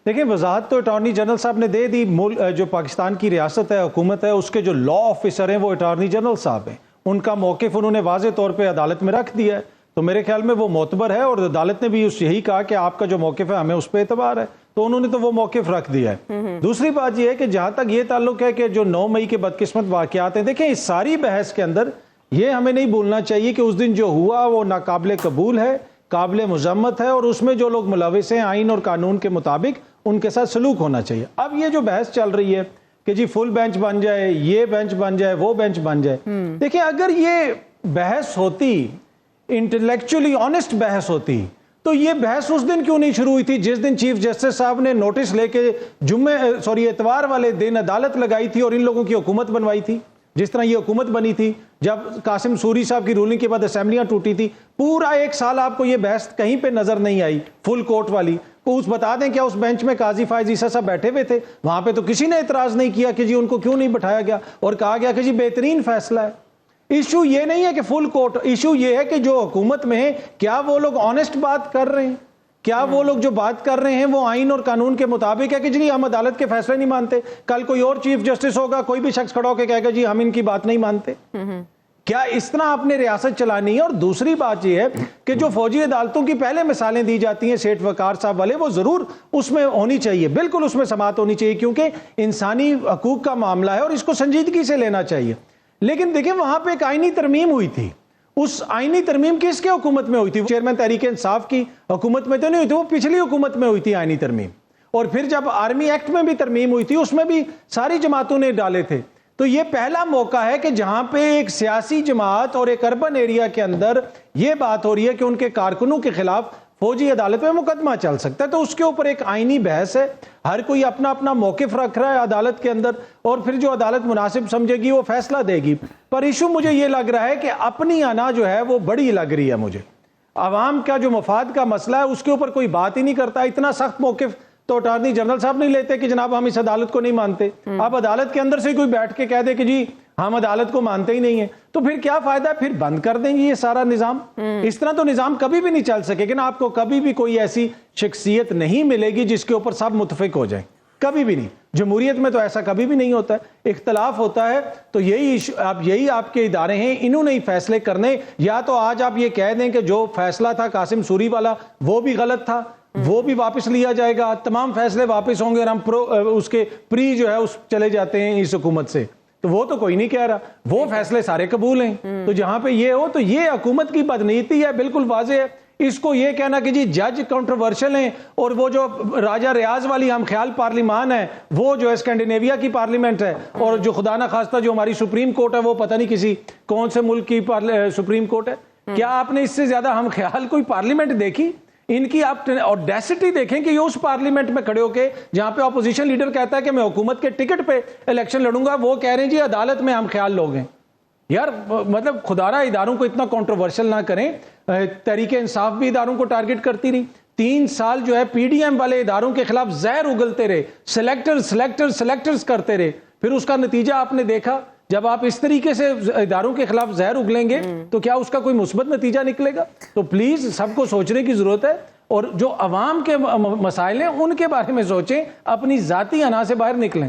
دیکھیں وضاحت تو اٹارنی جنرل صاحب نے دے دی. جو پاکستان کی ریاست ہے، حکومت ہے، اس کے جو لا آفیسر ہیں وہ اٹارنی جنرل صاحب ہیں. ان کا موقف انہوں نے واضح طور پہ عدالت میں رکھ دیا ہے، تو میرے خیال میں وہ معتبر ہے، اور عدالت نے بھی یہی کہا کہ آپ کا جو موقف ہے ہمیں اس پہ اعتبار ہے، تو انہوں نے تو وہ موقف رکھ دیا ہے. دوسری بات یہ ہے کہ جہاں تک یہ تعلق ہے کہ جو 9 مئی کے بدقسمت واقعات ہیں، دیکھیں اس ساری بحث کے اندر یہ ہمیں نہیں بھولنا چاہیے کہ اس دن جو ہوا وہ ناقابل قبول ہے، قابل مذمت ہے، اور اس میں جو لوگ ملوث ہیں آئین اور قانون کے مطابق ان کے ساتھ سلوک ہونا چاہیے. اب یہ جو بحث چل رہی ہے کہ جی فل بینچ بن جائے، یہ بینچ بن جائے، وہ بینچ بن جائے، دیکھیں اگر یہ بحث ہوتی، انٹلیکچولی آنےسٹ بحث ہوتی، تو یہ بحث اس دن کیوں نہیں شروع ہوئی تھی جس دن چیف جسٹس صاحب نے نوٹس لے کے اتوار والے دن عدالت لگائی تھی اور ان لوگوں کی حکومت بنوائی تھی. جس طرح یہ حکومت بنی تھی جب قاسم سوری صاحب کی رولنگ کے بعد اسمبلیاں ٹوٹی تھی، پورا 1 سال آپ کو یہ بحث کہیں پہ نظر نہیں آئی فل کورٹ والی. بتا دیں کیا اس بینچ میں قاضی فائز عیسیٰ صاحب بیٹھے ہوئے تھے؟ وہاں پہ تو کسی نے اعتراض نہیں کیا کہ جی ان کو کیوں نہیں بٹھایا گیا، اور کہا گیا کہ جی بہترین فیصلہ ہے. ایشو یہ نہیں ہے کہ فل کورٹ، ایشو یہ ہے کہ جو حکومت میں ہیں کیا وہ لوگ آنےسٹ بات کر رہے ہیں، کیا وہ لوگ جو بات کر رہے ہیں وہ آئین اور قانون کے مطابق ہے کہ جی ہم عدالت کے فیصلے نہیں مانتے. کل کوئی اور چیف جسٹس ہوگا، کوئی بھی شخص کھڑا ہو کے کہے گا جی ہم ان کی بات نہیں مانتے. کیا اس طرح آپ نے ریاست چلانی ہے؟ اور دوسری بات یہ ہے کہ جو فوجی عدالتوں کی پہلے مثالیں دی جاتی ہیں سیٹھ وقار صاحب والے، وہ ضرور اس میں ہونی چاہیے، بالکل اس میں سماعت ہونی چاہیے، کیونکہ انسانی حقوق کا معاملہ ہے اور اس کو سنجیدگی سے لینا چاہیے. لیکن دیکھیں وہاں پہ ایک آئینی ترمیم ہوئی تھی، اس آئینی ترمیم کس کے حکومت میں ہوئی تھی؟ چیئرمین تحریک انصاف کی حکومت میں تو نہیں ہوئی تھی، وہ پچھلی حکومت میں ہوئی تھی آئینی ترمیم. اور پھر جب آرمی ایکٹ میں بھی ترمیم ہوئی تھی اس میں بھی ساری جماعتوں نے ڈالے تھے. تو یہ پہلا موقع ہے کہ جہاں پہ ایک سیاسی جماعت اور ایک اربن ایریا کے اندر یہ بات ہو رہی ہے کہ ان کے کارکنوں کے خلاف فوجی عدالت میں مقدمہ چل سکتا ہے، تو اس کے اوپر ایک آئینی بحث ہے. ہر کوئی اپنا اپنا موقف رکھ رہا ہے عدالت کے اندر، اور پھر جو عدالت مناسب سمجھے گی وہ فیصلہ دے گی. پر ایشو مجھے یہ لگ رہا ہے کہ اپنی انا جو ہے وہ بڑی لگ رہی ہے مجھے. عوام کا جو مفاد کا مسئلہ ہے اس کے اوپر کوئی بات ہی نہیں کرتا. اتنا سخت موقف تو اٹارنی جنرل صاحب نہیں لیتے کہ جناب ہم اس عدالت کو نہیں مانتے. اب عدالت کے اندر سے کوئی بیٹھ کے کہہ دے کہ جی ہم عدالت کو مانتے ہی نہیں ہیں، تو پھر کیا فائدہ ہے؟ پھر بند کر دیں گے یہ سارا نظام. اس طرح تو نظام کبھی بھی نہیں چل سکے گا نا. آپ کو کبھی بھی کوئی ایسی شخصیت نہیں ملے گی جس کے اوپر سب متفق ہو جائیں، کبھی بھی نہیں. جمہوریت میں تو ایسا کبھی بھی نہیں ہوتا ہے، اختلاف ہوتا ہے. تو یہی آپ کے ادارے ہیں، انہوں نے ہی فیصلے کرنے. یا تو آج آپ یہ کہہ دیں کہ جو فیصلہ تھا قاسم سوری والا وہ بھی غلط تھا، وہ بھی واپس لیا جائے گا، تمام فیصلے واپس ہوں گے اور ہم اس کے پری جو ہے اس چلے جاتے ہیں اس حکومت سے. تو وہ تو کوئی نہیں کہہ رہا، وہ فیصلے سارے قبول ہیں. تو جہاں پہ یہ ہو تو یہ حکومت کی بدنیتی ہے، بالکل واضح ہے. اس کو یہ کہنا کہ جی جج کنٹروورشل ہیں، اور وہ جو راجہ ریاض والی ہم خیال پارلیمان ہے وہ جو اسکینڈینیویا کی پارلیمنٹ ہے، اور جو خدا نہ خواستہ جو ہماری سپریم کورٹ ہے وہ پتہ نہیں کسی کون سے ملک کی سپریم کورٹ ہے. کیا آپ نے اس سے زیادہ ہم خیال کوئی پارلیمنٹ دیکھی؟ ان کی آپ اوڈیسٹی دیکھیں کہ یہ اس پارلیمنٹ میں کھڑے ہو کے جہاں پہ اپوزیشن لیڈر کہتا ہے کہ میں حکومت کے ٹکٹ پہ الیکشن لڑوں گا، وہ کہہ رہے ہیں جی عدالت میں ہم خیال لوگ ہیں. یار مطلب خدا را اداروں کو اتنا کنٹروورشل نہ کریں. تحریک انصاف بھی اداروں کو ٹارگٹ کرتی رہی. 3 سال جو ہے پی ڈی ایم والے اداروں کے خلاف زہر اگلتے رہے، سلیکٹرز کرتے رہے. پھر اس کا نتیجہ آپ نے دیکھا. جب آپ اس طریقے سے اداروں کے خلاف زہر اگلیں گے تو کیا اس کا کوئی مثبت نتیجہ نکلے گا؟ تو پلیز سب کو سوچنے کی ضرورت ہے، اور جو عوام کے مسائل ہیں ان کے بارے میں سوچیں، اپنی ذاتی انا سے باہر نکلیں.